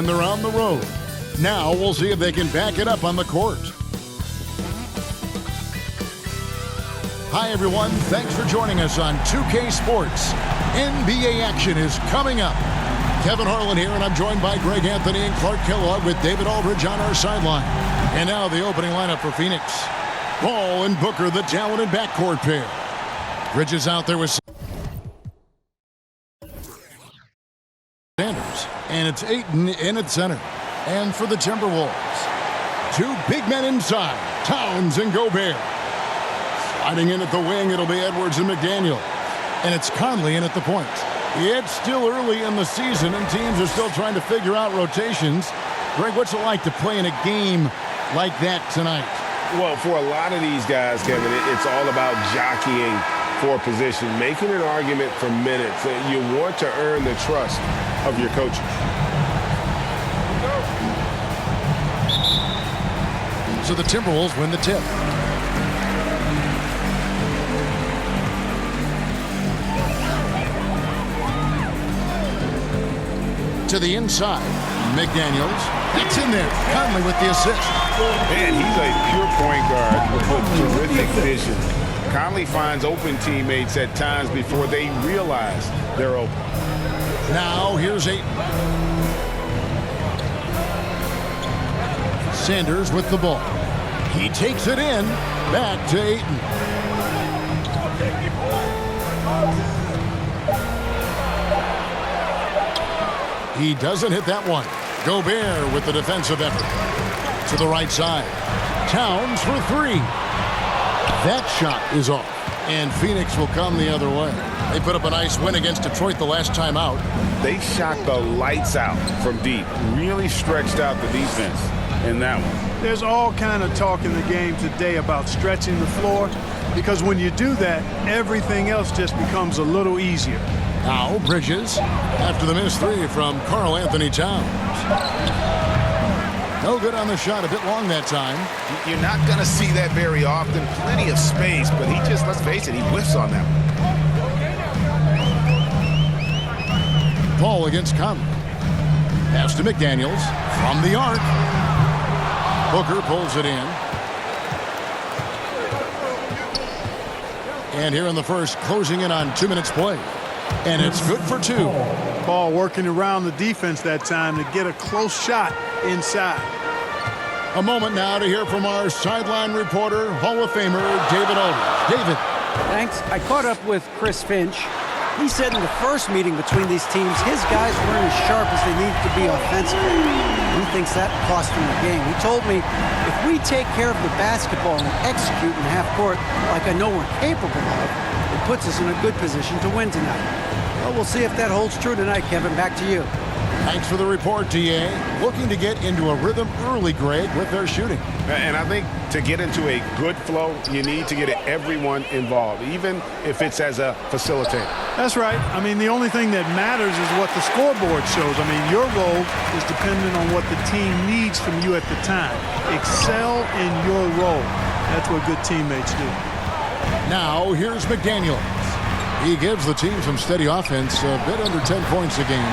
and they're on the road. Now we'll see if they can back it up on the court. Hi, everyone. Thanks for joining us on 2K Sports. NBA action is coming up. Kevin Harlan here, and I'm joined by Greg Anthony and Clark Kellogg with David Aldridge on our sideline. And now the opening lineup for Phoenix. Ball and Booker, the talented backcourt pair. Bridges out there with Sanders. And it's Ayton in at center. And for the Timberwolves, two big men inside, Towns and Gobert. Sliding in at the wing, it'll be Edwards and McDaniel. And it's Conley in at the point. It's still early in the season, and teams are still trying to figure out rotations. Greg, what's it like to play in a game like that tonight? Well, for a lot of these guys, Kevin, it's all about jockeying for position, making an argument for minutes. You want to earn the trust of your coaches. So the Timberwolves win the tip. To the inside, McDaniels. It's in there. Conley with the assist. Man, he's a pure point guard with terrific vision. Conley finds open teammates at times before they realize they're open. Now here's Ayton. Sanders with the ball. He takes it in. Back to Ayton. He doesn't hit that one. Gobert with the defensive effort. To the right side. Towns for three. That shot is off. And Phoenix will come the other way. They put up a nice win against Detroit the last time out. They shot the lights out from deep. Really stretched out the defense in that one. There's all kind of talk in the game today about stretching the floor, because when you do that, everything else just becomes a little easier. Now Bridges after the missed three from Karl Anthony Towns. No good on the shot, a bit long that time. You're not going to see that very often. Plenty of space, but he just, let's face it, he whiffs on that one. Paul against Conley. Pass to McDaniels from the arc. Booker pulls it in. And here in the first, closing in on 2 minutes play. And it's good for two. Ball working around the defense that time to get a close shot inside. A moment now to hear from our sideline reporter, Hall of Famer David Aldridge. David. Thanks. I caught up with Chris Finch. He said in the first meeting between these teams, his guys weren't as sharp as they needed to be offensively. He thinks that cost him the game. He told me, if we take care of the basketball and execute in half court like I know we're capable of, it puts us in a good position to win tonight. Well, we'll see if that holds true tonight, Kevin. Back to you. Thanks for the report, DA. Looking to get into a rhythm early, Greg, with their shooting. And I think to get into a good flow, you need to get everyone involved, even if it's as a facilitator. That's right. I mean, the only thing that matters is what the scoreboard shows. I mean, your role is dependent on what the team needs from you at the time. Excel in your role. That's what good teammates do. Now, here's McDaniels. He gives the team some steady offense, a bit under 10 points a game.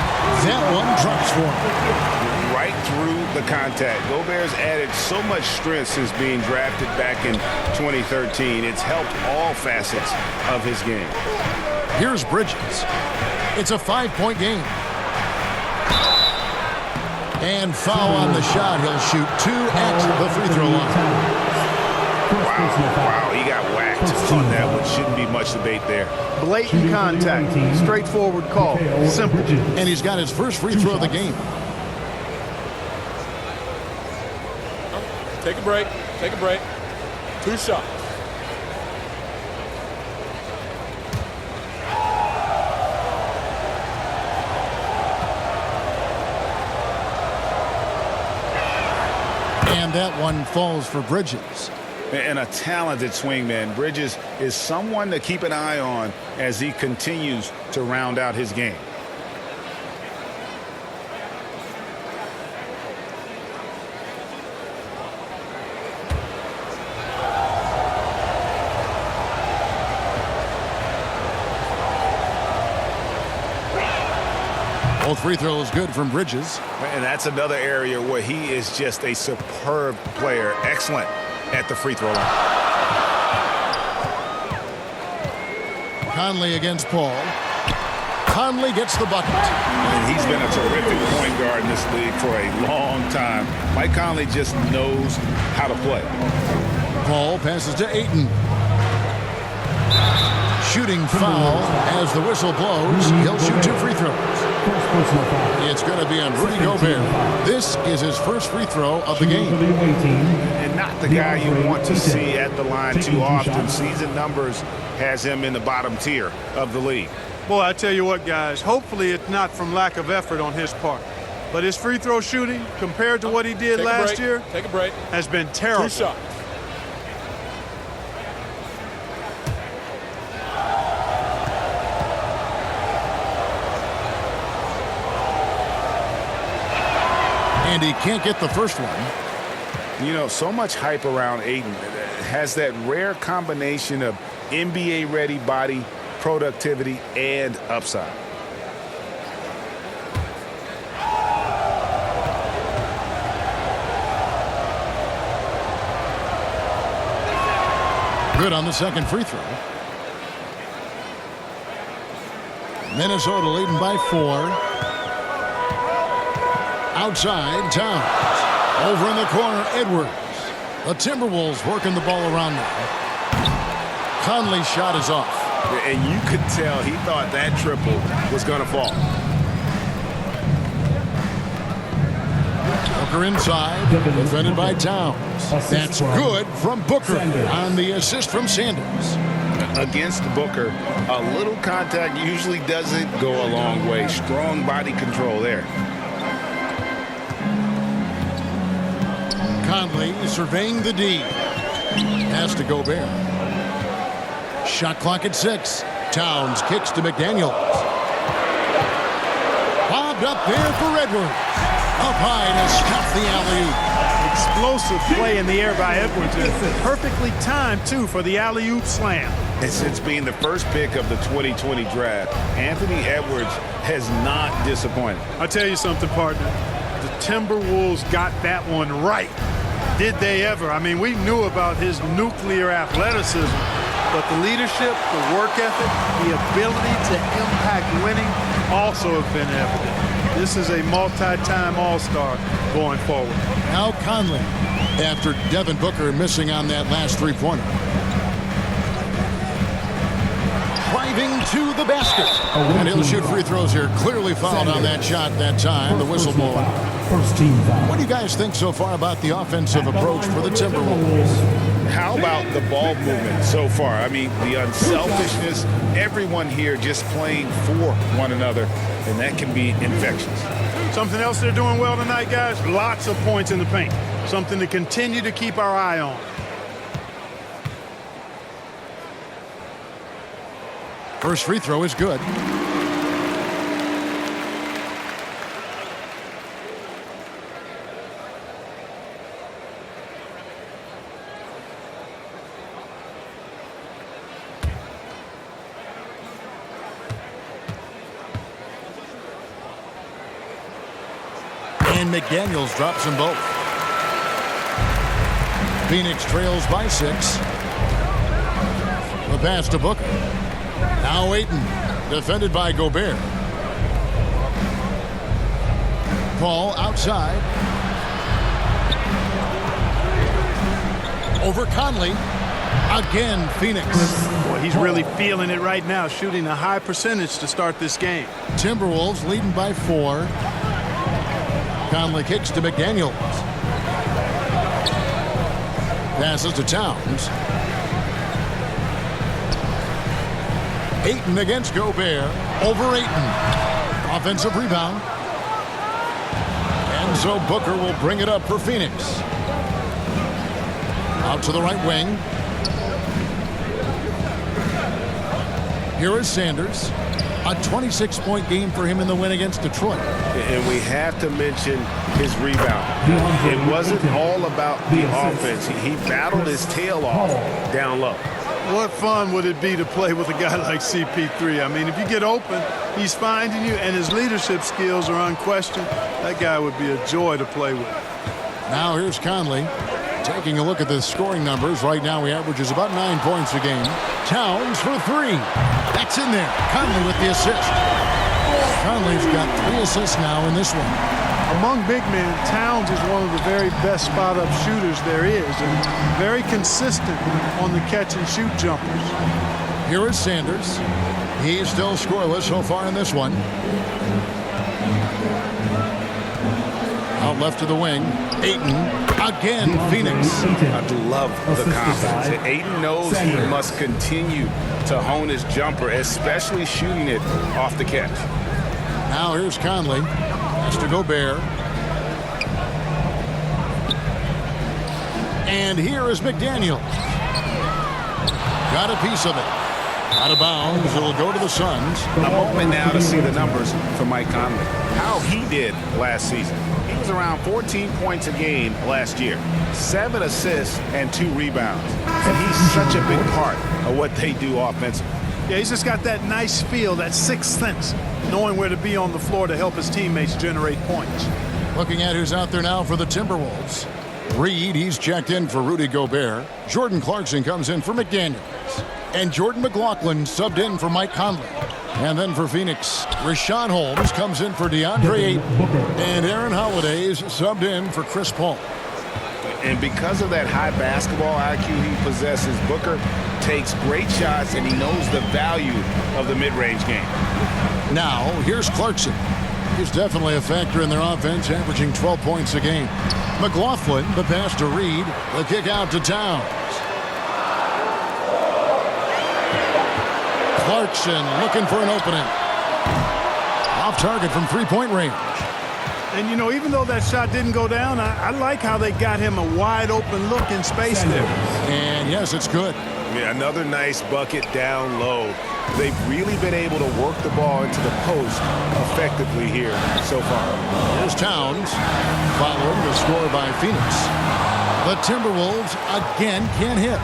That one drops for him. Right through the contact. Gobert's added so much strength since being drafted back in 2013. It's helped all facets of his game. Here's Bridges. It's a 5-point game. And foul on the shot. He'll shoot two at the free throw line. Wow, he got whacked on that one. Shouldn't be much debate there. Blatant contact. Straightforward call. Simple. And he's got his first free throw of the game. Take a break. Take a break. 2 shots. And that one falls for Bridges. And a talented swingman. Bridges is someone to keep an eye on as he continues to round out his game. Both free throws good from Bridges. And that's another area where he is just a superb player. Excellent at the free throw line. Conley against Paul. Conley gets the bucket. And he's been a terrific point guard in this league for a long time. Mike Conley just knows how to play. Paul passes to Ayton. Shooting foul as the whistle blows. He'll shoot 2 free throws. It's going to be on Rudy Gobert. This is his first free throw of the game. And not the guy you want to see at the line too often. Season numbers has him in the bottom tier of the league. Boy, I tell you what, guys, hopefully it's not from lack of effort on his part. But his free throw shooting, compared to what he did last year, Take a break. has been terrible. 2 shots. And he can't get the first one. You know, so much hype around Ayton. Has that rare combination of NBA-ready body, productivity, and upside. Good on the second free throw. Minnesota leading by 4. Outside, Towns. Over in the corner, Edwards. The Timberwolves working the ball around now. Conley's shot is off. And you could tell he thought that triple was going to fall. Booker inside, defended by Towns. That's good from Booker on the assist from Sanders. Against Booker, a little contact usually doesn't go a long way. Strong body control there. Conley surveying the D. Pass to Gobert. Shot clock at 6. Towns kicks to McDaniels. Bobbed up there for Edwards. Up high to stuff the alley-oop. Explosive play in the air by Edwards. Perfectly timed, too, for the alley-oop slam. And since being the first pick of the 2020 draft, Anthony Edwards has not disappointed. I'll tell you something, partner. The Timberwolves got that one right. Did they ever? I mean, we knew about his nuclear athleticism, but the leadership, the work ethic, the ability to impact winning also have been evident. This is a multi-time All-Star going forward. Now Conley, after Devin Booker missing on that last three-pointer. Driving to the basket. And he'll shoot free throws here. Clearly fouled on that shot that time. The whistle blowing. What do you guys think so far about the offensive approach for the Timberwolves? How about the ball movement so far? I mean, the unselfishness, everyone here just playing for one another, and that can be infectious. Something else they're doing well tonight, guys, lots of points in the paint. Something to continue to keep our eye on. First free throw is good. And McDaniels drops them both. Phoenix trails by 6. The pass to Booker. Now Ayton, defended by Gobert. Paul outside. Over Conley. Again, Phoenix. Boy, he's really feeling it right now, shooting a high percentage to start this game. Timberwolves leading by 4. Conley kicks to McDaniels. Passes to Towns. Ayton against Gobert. Over Ayton. Offensive rebound. And so Booker will bring it up for Phoenix. Out to the right wing. Here is Sanders. A 26-point game for him in the win against Detroit. And we have to mention his rebound. It wasn't all about the offense. He battled his tail off down low. What fun would it be to play with a guy like CP3? I mean, if you get open, he's finding you, and his leadership skills are unquestioned. That guy would be a joy to play with. Now here's Conley. Taking a look at the scoring numbers, right now he averages about 9 points a game. Towns for 3. That's in there. Conley with the assist. Conley's got 3 assists now in this one. Among big men, Towns is one of the very best spot-up shooters there is, and very consistent on the catch-and-shoot jumpers. Here is Sanders. He's still scoreless so far in this one. Out left to the wing. Ayton. Again, Phoenix. I love the confidence. Ayton knows he must continue to hone his jumper, especially shooting it off the catch. Now here's Conley. Has to Gobert. And here is McDaniel. Got a piece of it. Out of bounds. It'll go to the Suns. A moment now to see the numbers for Mike Conley. How he did last season. He was around 14 points a game last year. 7 assists and 2 rebounds. And he's such a big part of what they do offensively. Yeah, he's just got that nice feel, that sixth sense, knowing where to be on the floor to help his teammates generate points. Looking at who's out there now for the Timberwolves. Reed, he's checked in for Rudy Gobert. Jordan Clarkson comes in for McDaniels. And Jordan McLaughlin subbed in for Mike Conley. And then for Phoenix, Rashawn Holmes comes in for DeAndre Ayton. And Aaron Holiday's subbed in for Chris Paul. And because of that high basketball IQ he possesses, Booker takes great shots, and he knows the value of the mid-range game. Now, here's Clarkson. He's definitely a factor in their offense, averaging 12 points a game. McLaughlin, the pass to Reed, the kick out to Towns. Clarkson looking for an opening. Off target from three-point range. And, you know, even though that shot didn't go down, I like how they got him a wide-open look in space there. And, yes, it's good. Yeah, another nice bucket down low. They've really been able to work the ball into the post effectively here so far. Here's Towns following the score by Phoenix. The Timberwolves again can't hit.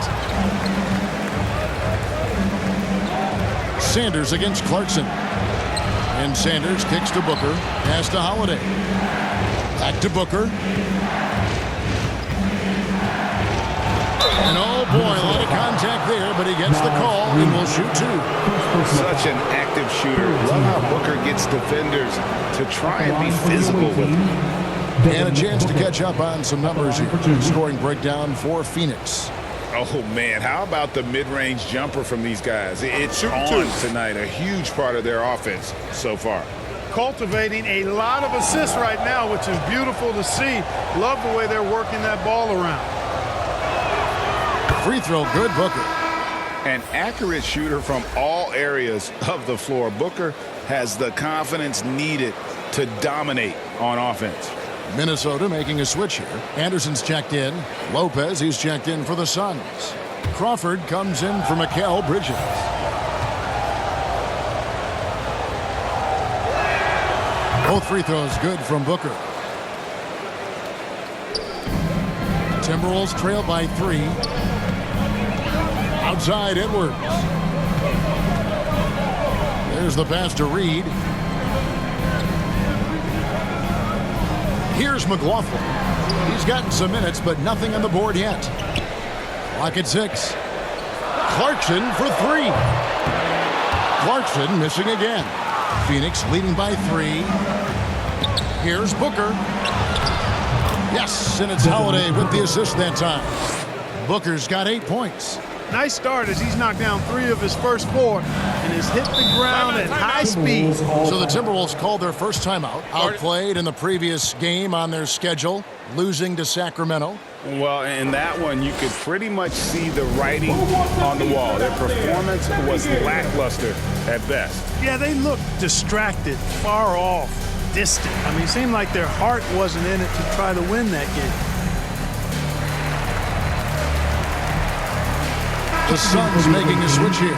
Sanders against Clarkson. And Sanders kicks to Booker. Pass to Holiday. Back to Booker. And oh boy, a lot of contact there, but he gets the call and will shoot 2. Such an active shooter. Love how Booker gets defenders to try and be physical with him. And a chance to catch up on some numbers here. Scoring breakdown for Phoenix. Oh, man, how about the mid-range jumper from these guys? It's on tonight, a huge part of their offense so far. Cultivating a lot of assists right now, which is beautiful to see. Love the way they're working that ball around. Free throw, good, Booker. An accurate shooter from all areas of the floor. Booker has the confidence needed to dominate on offense. Minnesota making a switch here. Anderson's checked in. Lopez, he's checked in for the Suns. Crawford comes in for Mikal Bridges. Both free throws good from Booker. Timberwolves trail by 3. Outside Edwards. There's the pass to Reed. Here's McLaughlin. He's gotten some minutes, but nothing on the board yet. Clock at 6. Clarkson for 3. Clarkson missing again. Phoenix leading by 3. Here's Booker. Yes, and it's Holiday with the assist that time. Booker's got 8 points. Nice start as he's knocked down 3 of his first 4 and has hit the ground at high speed. So the Timberwolves called their first timeout. Outplayed in the previous game on their schedule, losing to Sacramento. Well, in that one, you could pretty much see the writing on the wall. Their performance was lackluster at best. Yeah, they looked distracted, far off, distant. I mean, it seemed like their heart wasn't in it to try to win that game. The Suns making a switch here.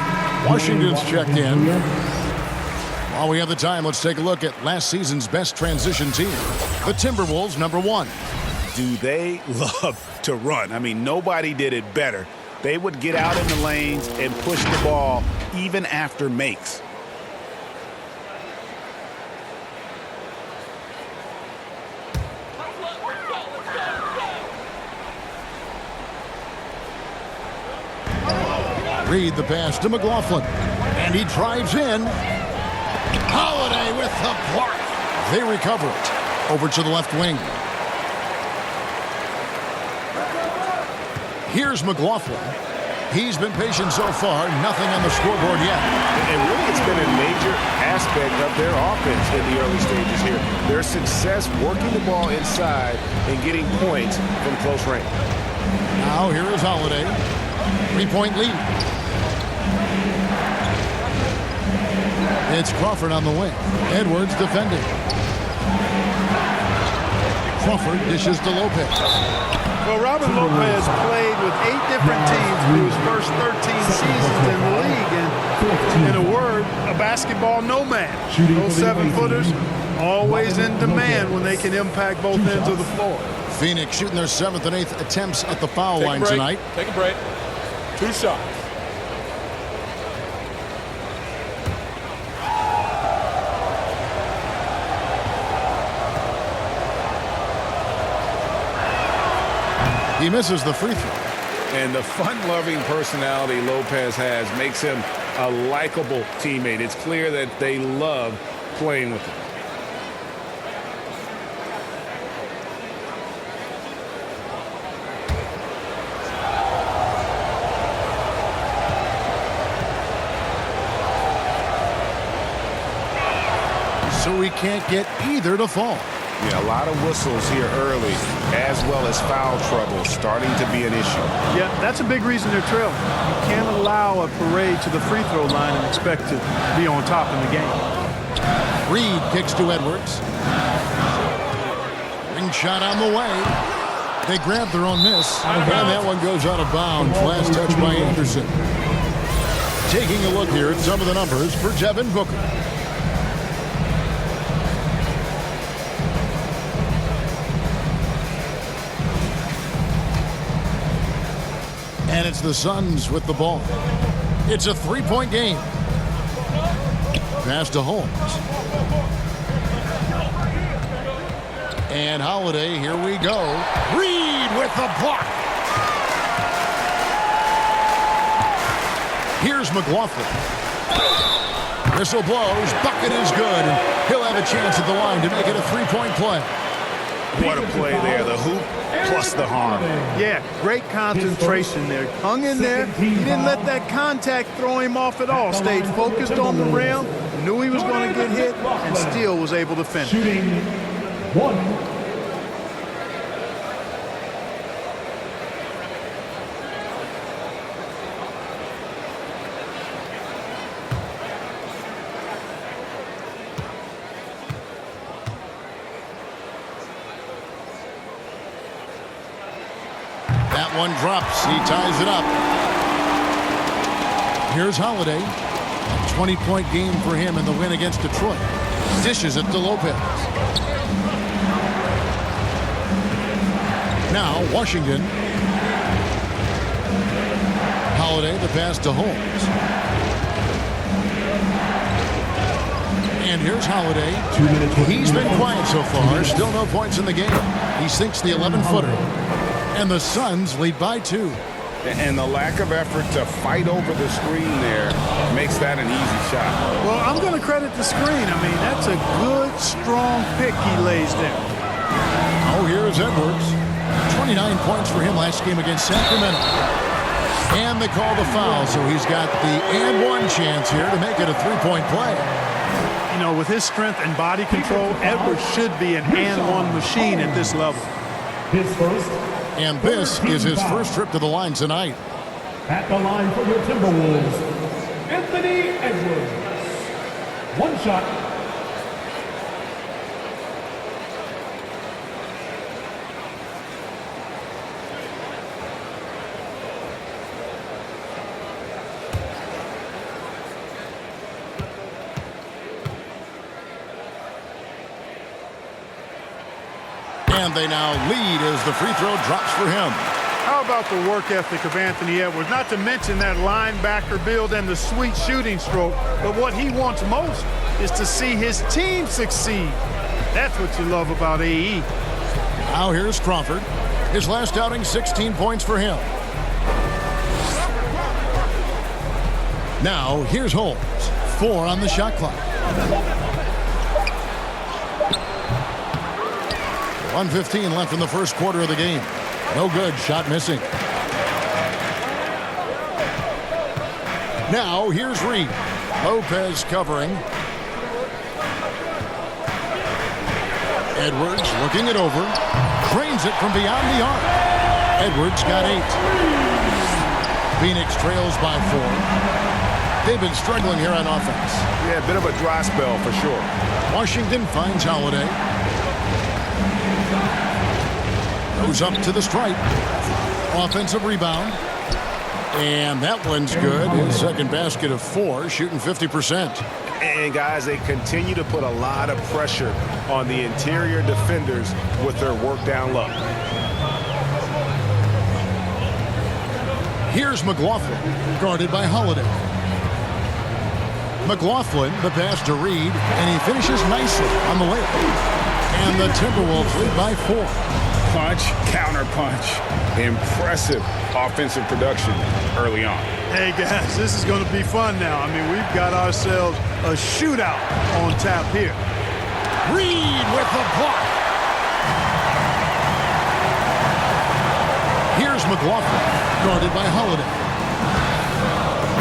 Washington's checked in. While we have the time, let's take a look at last season's best transition team. The Timberwolves, number 1. Do they love to run? I mean, nobody did it better they would get out in the lanes and push the ball even after makes. Reed the pass to McLaughlin. And he drives in. Holiday with the block. They recover it. Over to the left wing. Here's McLaughlin. He's been patient so far. Nothing on the scoreboard yet. And really it's been a major aspect of their offense in the early stages here. Their success working the ball inside and getting points from close range. Now here is Holiday. 3-point lead. It's Crawford on the wing. Edwards defending. Crawford dishes to Lopez. Well, Robin Lopez played with 8 different teams through his first 13 seasons in the league. And in a word, a basketball nomad. Those 7-footers always in demand when they can impact both ends of the floor. Phoenix shooting their 7th and 8th attempts at the foul line tonight. Take a break. 2 shots. He misses the free throw. And the fun-loving personality Lopez has makes him a likable teammate. It's clear that they love playing with him. So he can't get either to fall. Yeah, a lot of whistles here early, as well as foul trouble starting to be an issue. Yeah, that's a big reason they're trailing. You can't allow a parade to the free throw line and expect to be on top in the game. Reed kicks to Edwards. Ring shot on the way. They grab their own miss. And that one goes out of bounds. Last touch by Anderson. Taking a look here at some of the numbers for Devin Booker. And it's the Suns with the ball. It's a 3-point game. Pass to Holmes. And Holiday, here we go. Reed with the block. Here's McLaughlin. Whistle blows. Bucket is good. And he'll have a chance at the line to make it a 3-point play. What a play there. The hoop plus the harm. Yeah, great concentration there. Hung in there. He didn't let that contact throw him off at all. Stayed focused on the rim, knew he was going to get hit, and still was able to finish. Shooting 1. That one drops. He ties it up. Here's Holiday. A 20-point game for him in the win against Detroit. Dishes it to Lopez. Now Washington. Holiday, the pass to Holmes. And here's Holiday. 2 minutes. He's been quiet so far. Still no points in the game. He sinks the 11-footer. And the Suns lead by 2. And the lack of effort to fight over the screen there makes that an easy shot. Well, I'm going to credit the screen. I mean, that's a good, strong pick he lays there. Oh, here's Edwards. 29 points for him last game against Sacramento. And they call the foul, so he's got the and-one chance here to make it a 3-point play. You know, with his strength and body control, Edwards should be an and-one machine at this level. His first. And this is his first trip to the line tonight. At the line for your Timberwolves, Anthony Edwards. 1 shot. And they now lead as the free throw drops for him. How about the work ethic of Anthony Edwards? Not to mention that linebacker build and the sweet shooting stroke, but what he wants most is to see his team succeed. That's what you love about AE. Now here's Crawford. His last outing, 16 points for him. Now here's Holmes. 4 on the shot clock. 1:15 left in the first quarter of the game. No good. Shot missing. Now here's Reed. Lopez covering. Edwards looking it over. Cranes it from beyond the arc. Edwards got 8. Phoenix trails by 4. They've been struggling here on offense. Yeah, a bit of a dry spell for sure. Washington finds Holiday. Goes up to the stripe. Offensive rebound. And that one's good. His second basket of 4, shooting 50%. And, guys, they continue to put a lot of pressure on the interior defenders with their work down low. Here's McLaughlin, guarded by Holiday. McLaughlin, the pass to Reed, and he finishes nicely on the layup. And the Timberwolves lead by 4. Punch, counter punch. Impressive offensive production early on. Hey, guys, this is going to be fun now. I mean, we've got ourselves a shootout on tap here. Reed with the block. Here's McLaughlin, guarded by Holiday.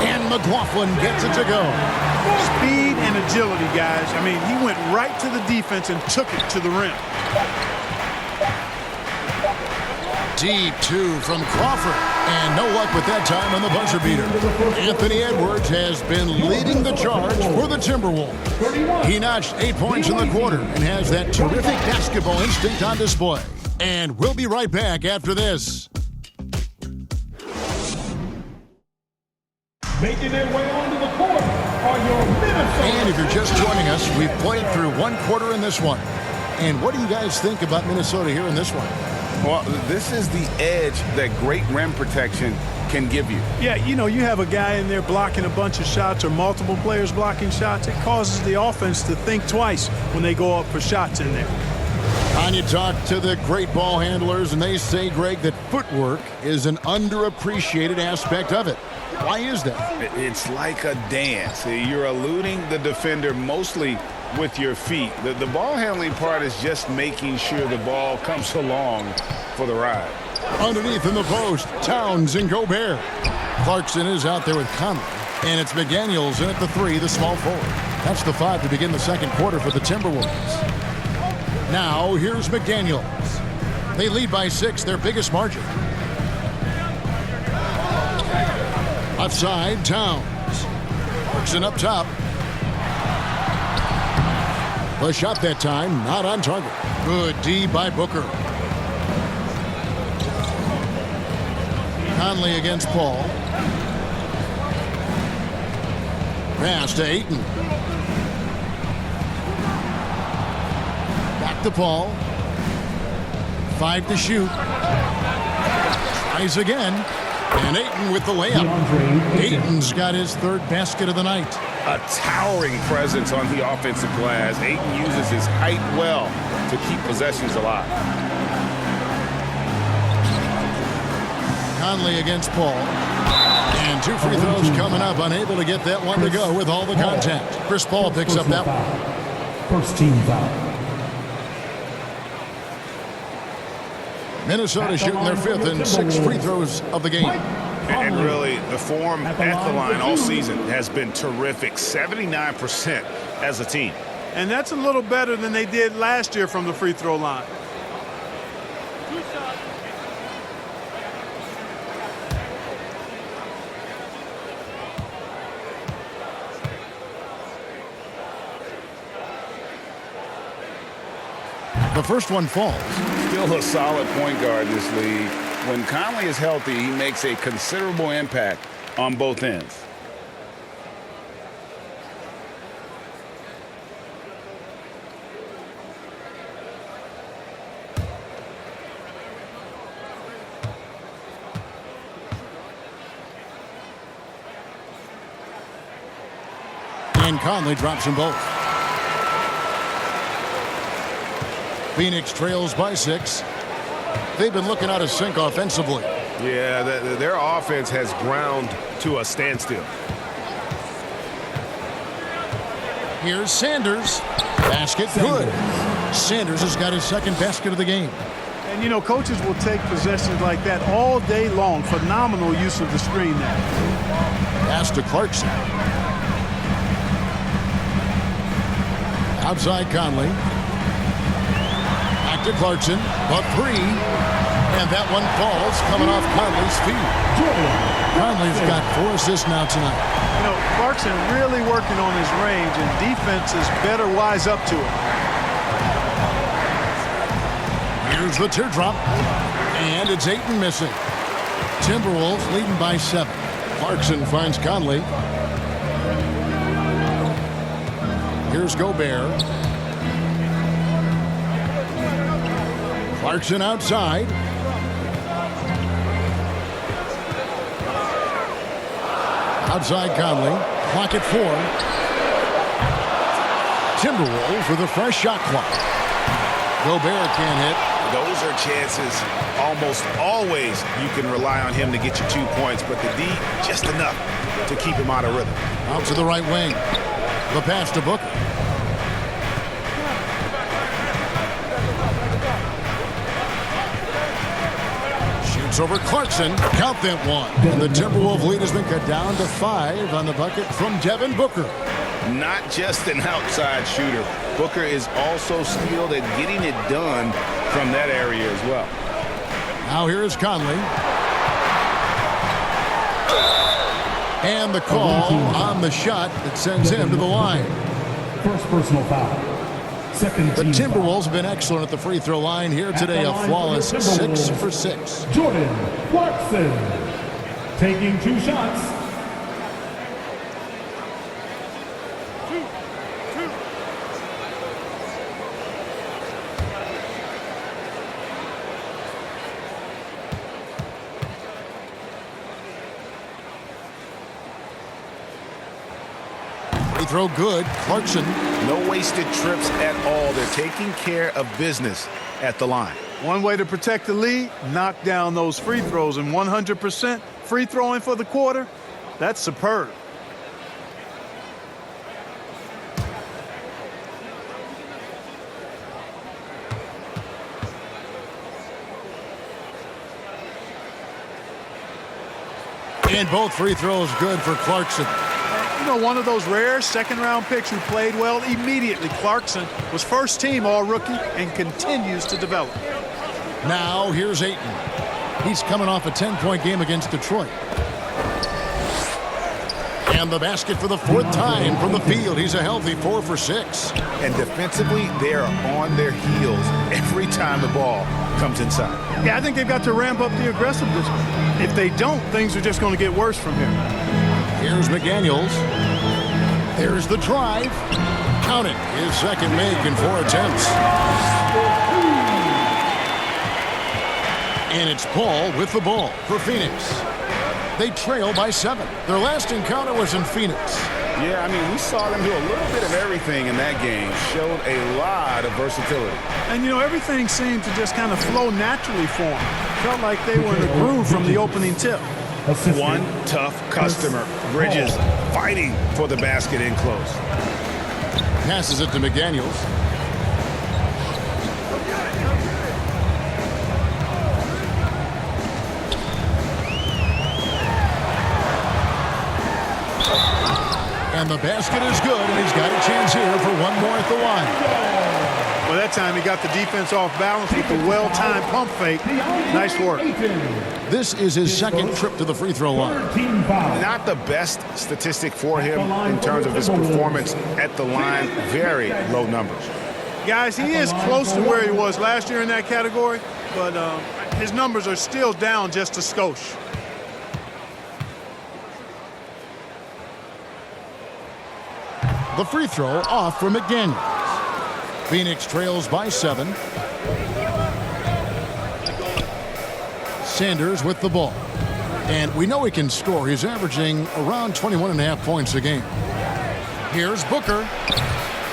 And McLaughlin gets it to go. Speed and agility, guys. I mean, he went right to the defense and took it to the rim. Deep 2 from Crawford. And no luck with that time on the buzzer beater. Anthony Edwards has been leading the charge for the Timberwolves. He notched 8 points in the quarter and has that terrific basketball instinct on display. And we'll be right back after this. Making their way onto the court are your Minnesota. And if you're just joining us, we've played through 1 quarter in this one. And what do you guys think about Minnesota here in this one? Well, this is the edge that great rim protection can give you. Yeah, you know, you have a guy in there blocking a bunch of shots or multiple players blocking shots. It causes the offense to think twice when they go up for shots in there. And you talk to the great ball handlers, and they say, Greg, that footwork is an underappreciated aspect of it. Why is that? It's like a dance. You're eluding the defender mostly with your feet. The ball handling part is just making sure the ball comes along for the ride. Underneath in the post, Towns and Gobert. Clarkson is out there with Conley. And it's McDaniels in at the 3, the small forward. That's the 5 to begin the second quarter for the Timberwolves. Now, here's McDaniels. They lead by 6, their biggest margin. Outside, Towns. Clarkson up top. The shot that time, not on target. Good D by Booker. Conley against Paul. Pass to Ayton. Back to Paul. 5 to shoot. Tries again. And Ayton with the layup. Ayton's got his 3rd basket of the night. A towering presence on the offensive glass. Ayton uses his height well to keep possessions alive. Conley against Paul. And 2 free throws coming up. Unable to get that one to go with all the contact. Chris Paul picks up that one. First team foul. Minnesota shooting their 5th and 6 free throws of the game. And really, the form at the line all season has been terrific. 79% as a team. And that's a little better than they did last year from the free throw line. The first one falls. Still a solid point guard in this league. When Conley is healthy, he makes a considerable impact on both ends. And Conley drops them both. Phoenix trails by 6. They've been looking out of sync offensively. Yeah, their offense has ground to a standstill. Here's Sanders. Basket good. Sanders has got his second basket of the game. And, you know, coaches will take possessions like that all day long. Phenomenal use of the screen there. Pass to Clarkson. Outside Conley. Back to Clarkson. But 3. And that one falls coming off Conley's feet. Conley's got 4 assists now tonight. You know, Clarkson really working on his range, and defenses better wise up to it. Here's the teardrop. And it's Ayton missing. Timberwolves leading by 7. Clarkson finds Conley. Here's Gobert. Clarkson outside. Outside Conley. Clock at 4. Timberwolves with a fresh shot clock. Gobert can't hit. Those are chances almost always you can rely on him to get you 2 points, but the D just enough to keep him out of rhythm. Out to the right wing. The pass to Booker. Shoots over Clarkson. Count that one. And the Timberwolves lead has been cut down to 5 on the bucket from Devin Booker. Not just an outside shooter. Booker is also skilled at getting it done from that area as well. Now here is Conley. And the call on the shot that sends him to the line. First personal foul. Second The team Timberwolves have been excellent at the free throw line here today. A flawless 6 for 6. Jordan Clarkson taking 2 shots. Free throw good. Clarkson. No wasted trips at all. They're taking care of business at the line. One way to protect the lead, knock down those free throws, and 100% free throwing for the quarter, that's superb. And both free throws good for Clarkson. You know, one of those rare second-round picks who played well immediately. Clarkson was first team all-rookie and continues to develop. Now here's Ayton. He's coming off a 10-point game against Detroit. And the basket for the 4th time from the field. He's a healthy 4 for 6. And defensively, they are on their heels every time the ball comes inside. Yeah, I think they've got to ramp up the aggressiveness. If they don't, things are just going to get worse from here. Here's McDaniels. There's the drive. Count it. His second make in 4 attempts. And it's Paul with the ball for Phoenix. They trail by 7. Their last encounter was in Phoenix. Yeah, I mean, we saw them do a little bit of everything in that game. Showed a lot of versatility. And, you know, everything seemed to just kind of flow naturally for them. Felt like they were in the groove from the opening tip. One tough customer. Bridges fighting for the basket in close. Passes it to McDaniels. And the basket is good, and he's got a chance here for one more at the line. Well, that time he got the defense off balance with the well-timed pump fake. Nice work. This is his second trip to the free throw line. Not the best statistic for him in terms of his performance at the line. Very low numbers. Guys, he is close to where he was last year in that category, but his numbers are still down just a skosh. The free throw off for McDaniels. Phoenix trails by 7. Sanders with the ball. And we know he can score. He's averaging around 21.5 points a game. Here's Booker.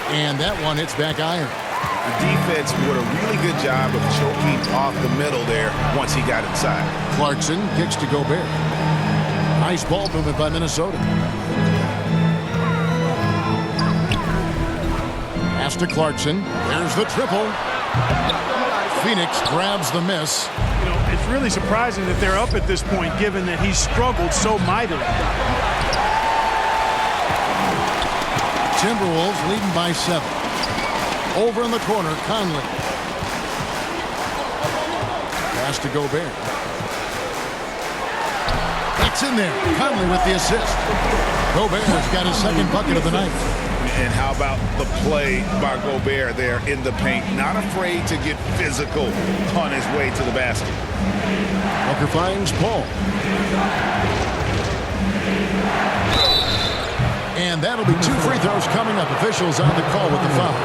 And that one hits back iron. The defense did a really good job of choking off the middle there once he got inside. Clarkson kicks to Gobert. Nice ball movement by Minnesota. Pass to Clarkson. There's the triple. Phoenix grabs the miss. You know, it's really surprising that they're up at this point, given that he struggled so mightily. Timberwolves leading by 7. Over in the corner, Conley. Pass to Gobert. That's in there. Conley with the assist. Gobert's got his second bucket of the night. And how about the play by Gobert there in the paint? Not afraid to get physical on his way to the basket. Booker finds Paul. And that'll be 2 free throws coming up. Officials on the call with the foul.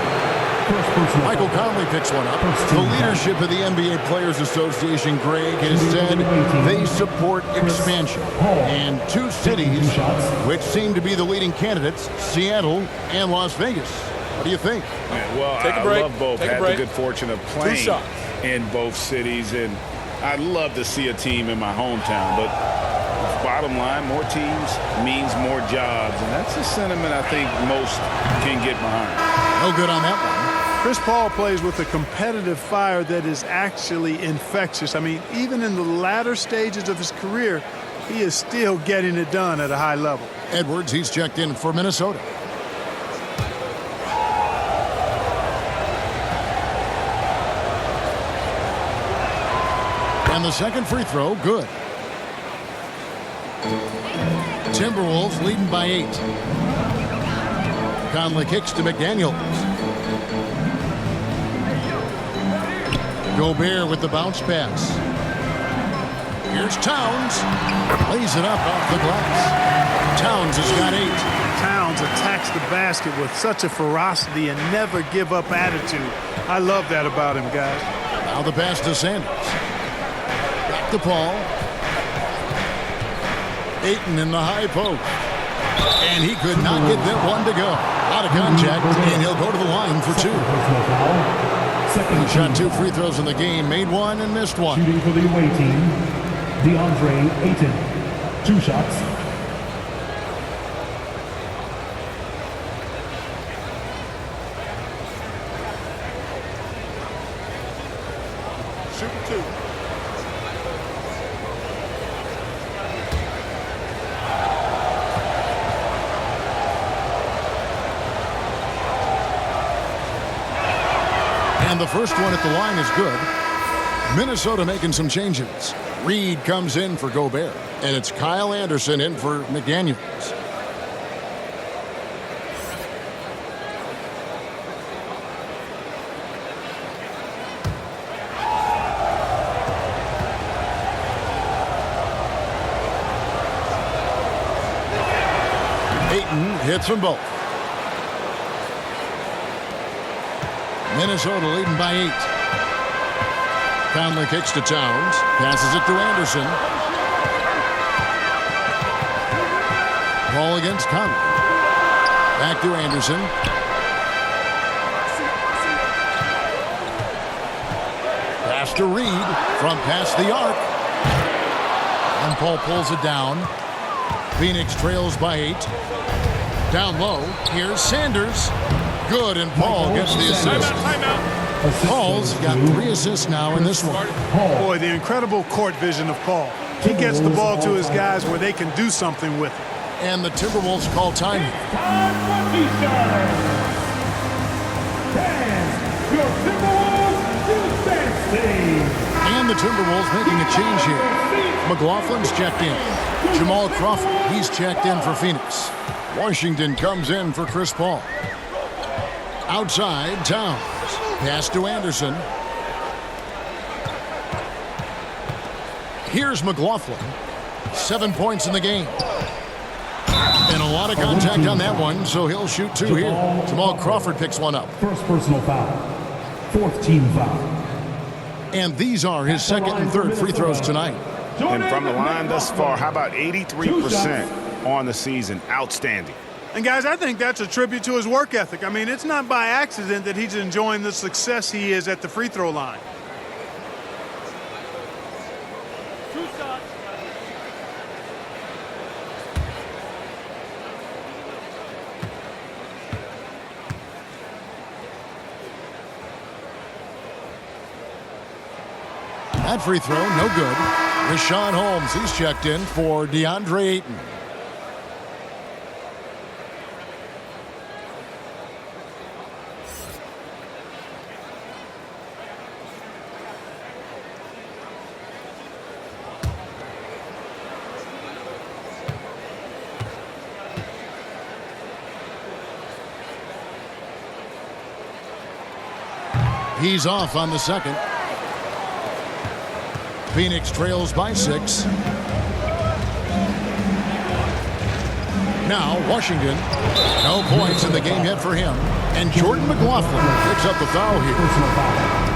Michael Conley picks one up. The leadership of the NBA Players Association, Greg, has said they support expansion. And 2 cities, which seem to be the leading candidates, Seattle and Las Vegas. What do you think? Well, Take a break. I love both. Take a Had break. the good fortune of playing in both cities, and I'd love to see a team in my hometown. But bottom line, more teams means more jobs, and that's the sentiment I think most can get behind. No good on that one. Chris Paul plays with a competitive fire that is actually infectious. I mean, even in the latter stages of his career, he is still getting it done at a high level. Edwards, he's checked in for Minnesota. And the second free throw, good. Timberwolves leading by 8. Conley kicks to McDaniels. Gobert with the bounce pass. Here's Towns. Lays it up off the glass. Towns has got 8. Towns attacks the basket with such a ferocity and never give up attitude. I love that about him, guys. Now the pass to Sanders. Back to Paul. Ayton in the high post. And he could not get that one to go. Out of contact, and he'll go to the line for 2. He shot 2 free throws in the game, made 1 and missed 1. Shooting for the away team, DeAndre Ayton. 2 shots. Shooting 2. And the first one at the line is good. Minnesota making some changes. Reed comes in for Gobert. And it's Kyle Anderson in for McDaniels. Ayton hits them both. Minnesota leading by 8. Conley kicks to Towns. Passes it to Anderson. Ball against Conley. Back to Anderson. Pass to Reed from past the arc. And Paul pulls it down. Phoenix trails by 8. Down low. Here's Sanders. Good, and Paul gets the assist. Paul's got 3 assists now in this one. Boy, the incredible court vision of Paul. He gets the ball to his guys where they can do something with it. And the Timberwolves call time. And the Timberwolves making a change here. McLaughlin's checked in. Jamal Crawford, he's checked in for Phoenix. Washington comes in for Chris Paul. Outside, Towns. Pass to Anderson. Here's McLaughlin. 7 points in the game. And a lot of contact on that one, so he'll shoot 2 here. Jamal Crawford picks one up. First personal foul. 4th team foul. And these are his second and third free throws tonight. And from the line thus far, how about 83% on the season? Outstanding. And, guys, I think that's a tribute to his work ethic. I mean, it's not by accident that he's enjoying the success he is at the free throw line. That free throw, no good. Rashawn Holmes, he's checked in for DeAndre Ayton. He's off on the second. Phoenix trails by 6. Now Washington. No points in the game yet for him. And Jordan McLaughlin picks up the foul here.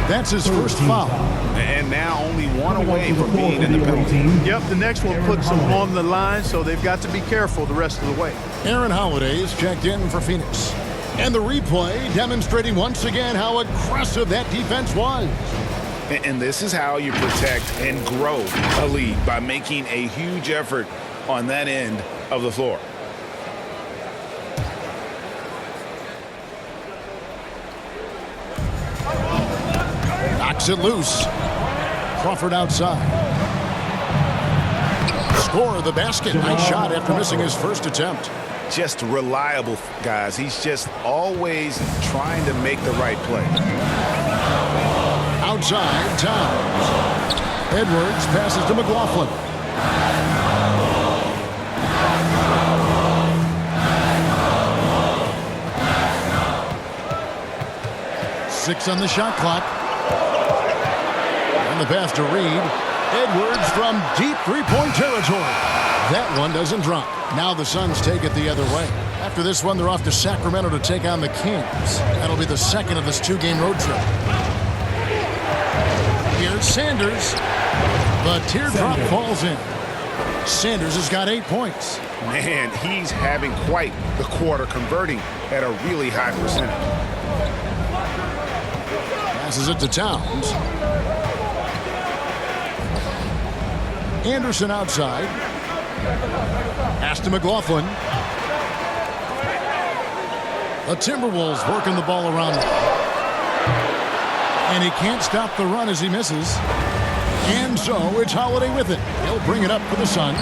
That's his first foul. And now only one away from being in the penalty. Yep, the next one puts them on the line, so they've got to be careful the rest of the way. Aaron Holiday is checked in for Phoenix. And the replay demonstrating once again how aggressive that defense was. And this is how you protect and grow a lead, by making a huge effort on that end of the floor. Knocks it loose. Crawford outside. Score of the basket. Nice shot after missing his first attempt. Just reliable, guys. He's just always trying to make the right play. Outside, Towns. Edwards passes to McLaughlin. Six on the shot clock. And the pass to Reed. Edwards from deep three-point territory. That one doesn't drop. Now the Suns take it the other way. After this one, they're off to Sacramento to take on the Kings. That'll be the second of this 2-game road trip. Here's Sanders. The teardrop falls in. Sanders has got 8 points. Man, he's having quite the quarter, converting at a really high percentage. Passes it to Towns. Anderson outside. Pass to McLaughlin. The Timberwolves working the ball around them. And he can't stop the run as he misses. And so it's Holiday with it. He'll bring it up for the Suns.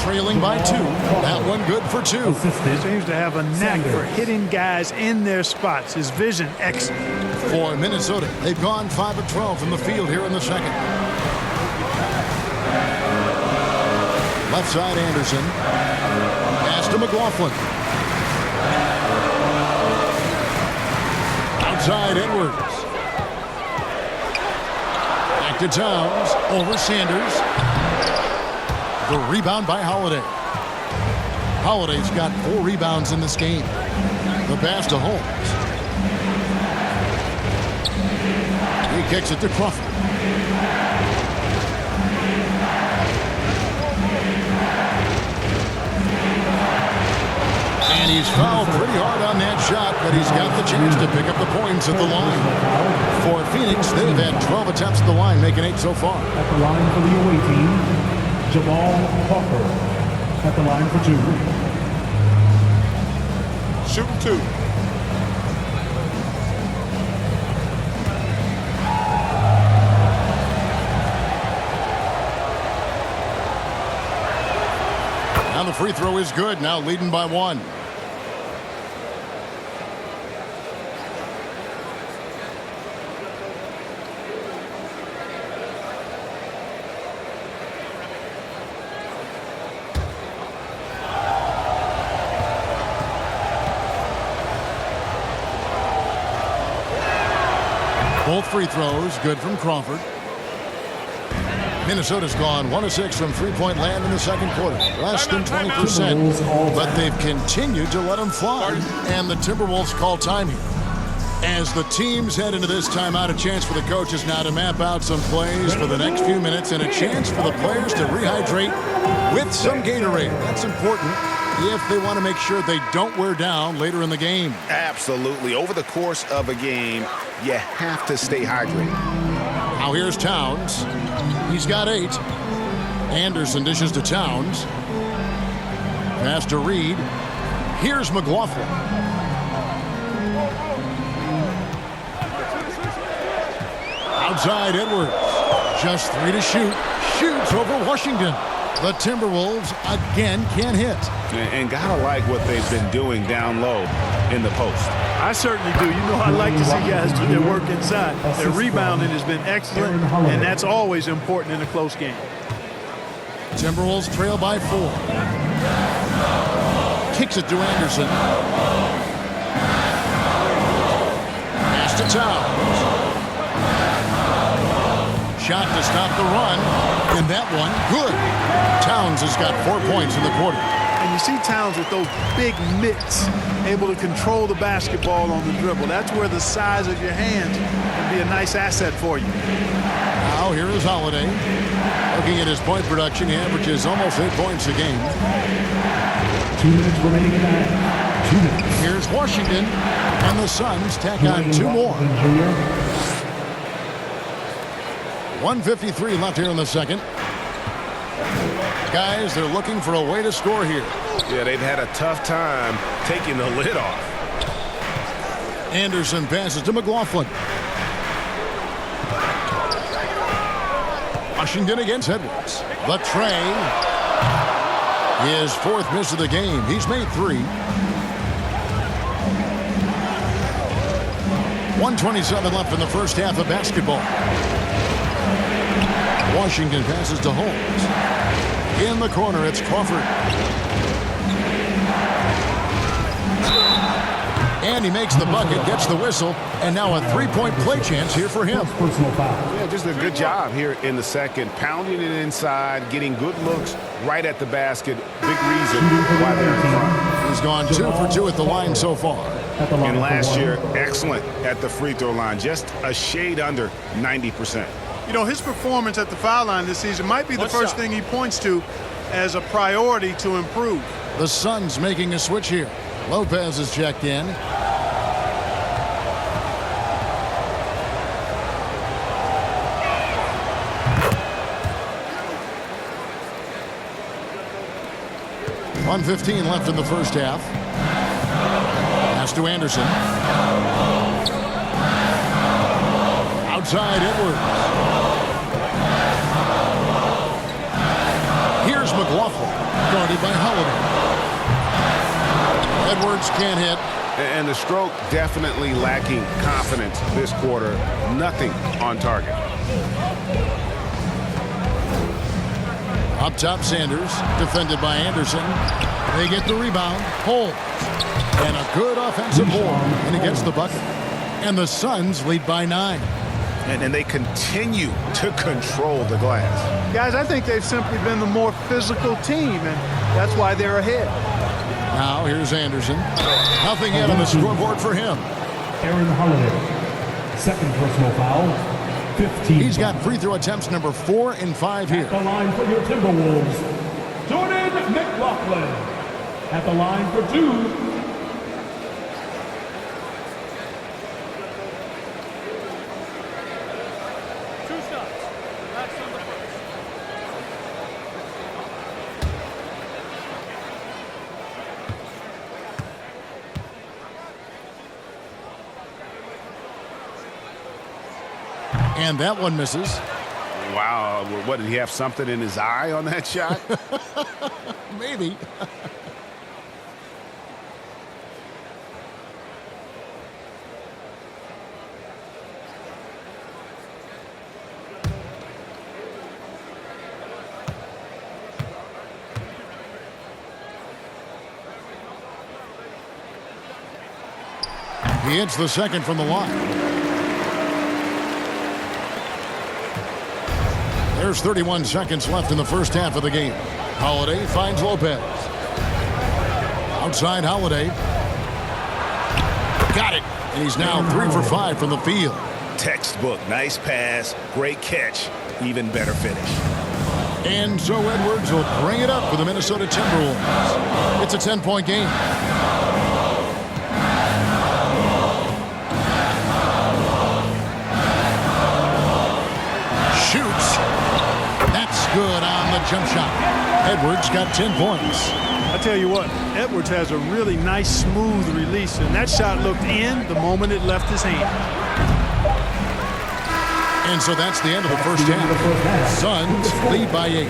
Trailing by 2. That one good for 2. He seems to have a knack for hitting guys in their spots. His vision excellent. For Minnesota, they've gone 5 of 12 from the field here in the second. Left side, Anderson. Pass to McLaughlin. Outside, Edwards. Back to Towns. Over Sanders. The rebound by Holiday. Holiday's got 4 rebounds in this game. The pass to Holmes. He kicks it to Crawford. And he's fouled pretty hard on that shot, but he's got the chance to pick up the points at the line. For Phoenix, they've had 12 attempts at the line, making 8 so far. At the line for the away team, Jamal Crawford. At the line for 2. Shooting 2. Now the free throw is good, now leading by 1. Both free throws good from Crawford. Minnesota's gone 1 of 6 from three-point land in the second quarter. Less than 20%, but they've continued to let them fly. And the Timberwolves call time here. As the teams head into this timeout, a chance for the coaches now to map out some plays for the next few minutes and a chance for the players to rehydrate with some Gatorade. That's important. if they want to make sure they don't wear down later in the game. Absolutely. Over the course of a game, you have to stay hydrated. Now here's Towns. He's got 8. Anderson dishes to Towns. Pass to Reed. Here's McLaughlin. Outside Edwards. Just 3 to shoot. Shoots over Washington. The Timberwolves again can't hit. And gotta like what they've been doing down low in the post. I certainly do. You know, I like to see guys do their work inside. Their rebounding has been excellent, and that's always important in a close game. Timberwolves trail by 4. Kicks it to Anderson. Pass to Towns. Shot to stop the run, and that one, good. Towns has got 4 points in the quarter. And you see Towns with those big mitts, able to control the basketball on the dribble. That's where the size of your hands can be a nice asset for you. Now here is Holiday. Looking at his point production, he averages almost 8 points a game. 2 minutes remaining in that. 2 minutes. Here's Washington, and the Suns tack on 2 more. 1:53 left here in the second. Guys, they're looking for a way to score here. Yeah, they've had a tough time taking the lid off. Anderson passes to McLaughlin. Washington against Edwards. The tray. His 4th miss of the game. He's made 3. 1:27 left in the first half of basketball. Washington passes to Holmes. In the corner, it's Crawford. And he makes the bucket, gets the whistle, and now a 3-point play chance here for him. Personal foul. Yeah, just a good job here in the second, pounding it inside, getting good looks right at the basket. Big reason why they're in front. He's gone 2 for 2 at the line so far. And last year, excellent at the free throw line, just a shade under 90%. You know, his performance at the foul line this season might be the first thing he points to as a priority to improve. The Suns making a switch here. Lopez is checked in. .115 left in the first half. Pass to Anderson. Outside Edwards. Here's McLaughlin, guarded by Holiday. Edwards can't hit. And the stroke definitely lacking confidence this quarter. Nothing on target. Up top, Sanders, defended by Anderson. They get the rebound. Holmes. And a good offensive board. And he gets the bucket. And the Suns lead by 9. And they continue to control the glass. Guys, I think they've simply been the more physical team, and that's why they're ahead. Now here's Anderson. Nothing yet on the scoreboard for him. Aaron Holiday. Second personal foul. 15. He's got free throw attempts number 4 and 5 here. At the line for your Timberwolves, Jordan McLaughlin. At the line for 2. And that one misses. Wow, what, did he have something in his eye on that shot? Maybe. He hits the second from the line. There's 31 seconds left in the first half of the game. Holiday finds Lopez. Outside Holiday. Got it. And he's now 3 for 5 from the field. Textbook, nice pass, great catch, even better finish. And so Edwards will bring it up for the Minnesota Timberwolves. It's a 10-point game. Shoots. That's good on the jump shot. Edwards got 10 points. I tell you what, Edwards has a really nice, smooth release, and that shot looked in the moment it left his hand. And so that's the end of the first half. Suns lead by 8.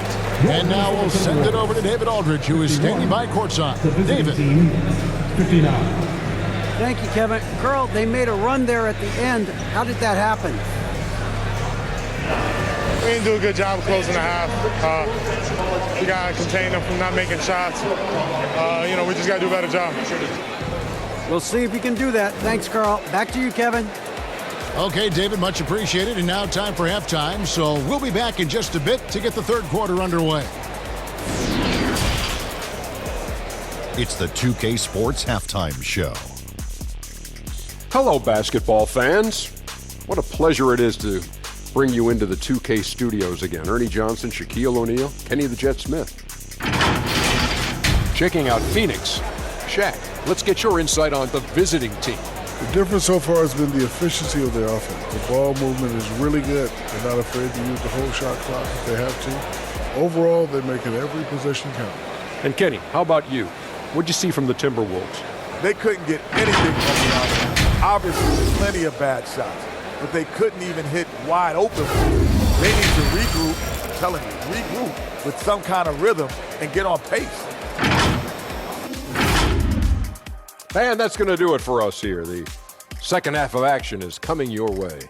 And now we'll send it over to David Aldridge, who is standing by courtside. David. 59. Thank you, Kevin. Carl, they made a run there at the end. How did that happen? We didn't do a good job of closing the half. We got to contain them from not making shots. We just got to do a better job. We'll see if you can do that. Thanks, Carl. Back to you, Kevin. Okay, David, much appreciated. And now time for halftime. So we'll be back in just a bit to get the third quarter underway. It's the 2K Sports Halftime Show. Hello, basketball fans. What a pleasure it is to bring you into the 2K studios again. Ernie Johnson, Shaquille O'Neal, Kenny the Jet Smith. Checking out Phoenix. Shaq, let's get your insight on the visiting team. The difference so far has been the efficiency of their offense. The ball movement is really good. They're not afraid to use the whole shot clock if they have to. Overall, they're making every possession count. And Kenny, how about you? What'd you see from the Timberwolves? They couldn't get anything from the offense. Obviously, plenty of bad shots, but they couldn't even hit wide open. They need to regroup, I'm telling you, regroup with some kind of rhythm and get on pace. And that's going to do it for us here. The second half of action is coming your way.